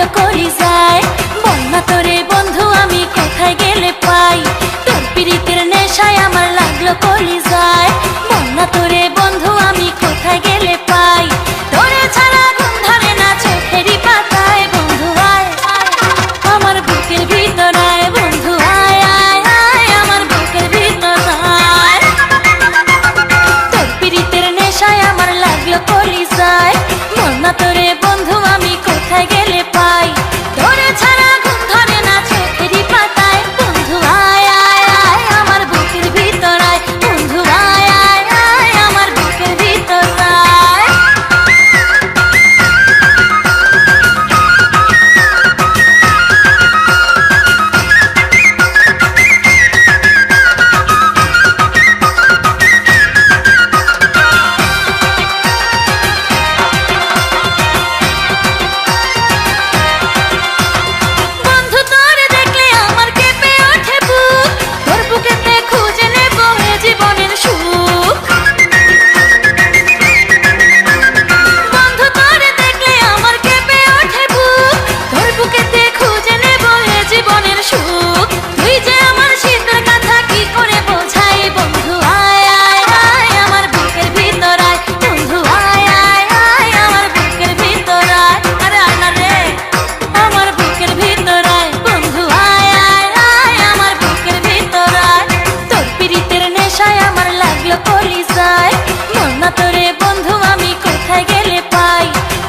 লাগলো কলিজায়। বন্যা তোরে বন্ধু আমি কোথায় গেলে পাই, তোর পিরিতের নেশায় আমার লাগলো কলিজায়। বন্যা তোরে বন্ধু আমি কোথায় গেলে পাই, তোরে ছাড়া ঘুম ধরে না চোখেরই পাতায়। বন্ধু আয় আমার বুকের ভিতর আয়, বন্ধু আয় আয় আয় আমার বুকের ভিতর আয়। তোর পিরিতের নেশায় আমার লাগলো কলিজায়। বন্যা তোরে বন্ধু আমি কোথায় গেলে পাই, তোরে ছাড়া ঘুম ধরে না চোখেরই পাতায়। বন্ধু আয় আয় আয় আমার বুকের ভিতর আয়, বন্ধু আয় আয় আয় আমার বুকের ভিতর আয়। বন্ধু তোরে দেখলে আমার কেঁপে ওঠে বুক, তোর বুকেতে খুঁজে নেব এ জীবনের সুখ। বন্ধু তোরে দেখলে আমার কেঁপে ওঠে বুক, তোর বুকেতে খুঁজে নেব এ জীবনের সুখ। তুই যে আমার শীতের কথা কি করে বোঝাই, বন্ধু আয় আয় আয় আমার বুকের ভিতর আয়, বন্ধু আয় আয় আয় আমার বুকের ভিতর আয়। আরে আয় না রে আমার বুকের ভিতর আয়, বন্ধু আয় আয় আয় আমার বুকের ভিতর আয়। তোর পিরিতের নেশায় আমার লাগলো কলিজায়। বন্যা তোরে বন্ধু আমি কোথায় গেলে পাই,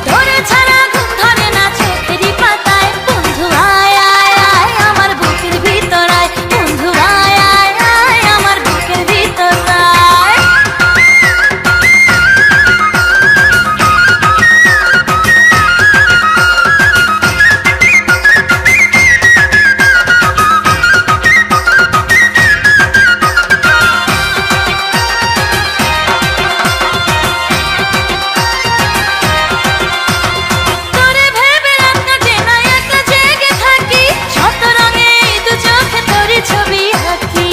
তোরে ছাড়া ঘুম ধরে না চোখেরই পাতায়। বন্ধু আয় আয় আয় আমার বুকের ভিতর আয়, বন্ধু আয় আয় আয় আমার বুকের ভিতর আয়। তোরে ভেবে রাত কাটে না একা জেগে থাকি, শত রঙে এই দু চোখে তোরই ছবি আঁকি।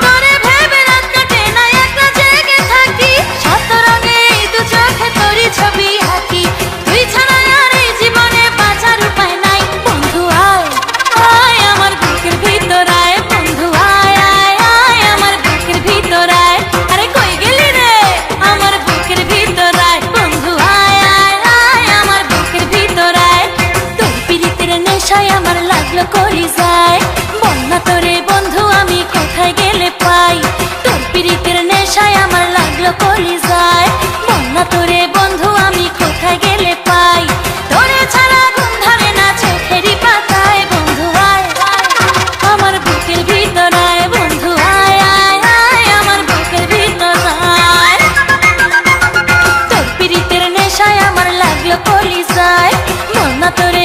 তোরে ভেবে রাত কাটে না একা জেগে থাকি, শত রঙে এই দু চোখে তোরই ছবি আঁকি। তুই ছাড়া আর এই জীবনে বাঁচার উপায় নাই। বন্ধু আয় আয় আমার বুকের ভিতর আয়, বন্ধু আয় আয় আয় আমার বুকের ভিতর আয়। আরে কই গেলি রে আমার বুকের ভিতর আয়, বন্ধু আয় আয় আয় আমার বুকের ভিতর আয়। তোর পিরিতের নেশায় আমার লাগলো কলিজায়। বন্যা তোরে বন্ধু আমি কোথায় গেলে পাই, তোর পিরিতের নেশায় আমার লাগলো কলিজায়। বন্যা তোরে বন্ধু আমি কোথায় গেলে পাই, তোরে ছাড়া ঘুম ধরে না চোখেরই পাতায়। বন্ধু আয় আয় আমার বুকের ভিতর আয়, বন্ধু আয় আয় আয় আমার বুকের ভিতর আয়। তোর পিরিতের নেশায় আমার লাগলো কলিজায়। বন্যা তোরে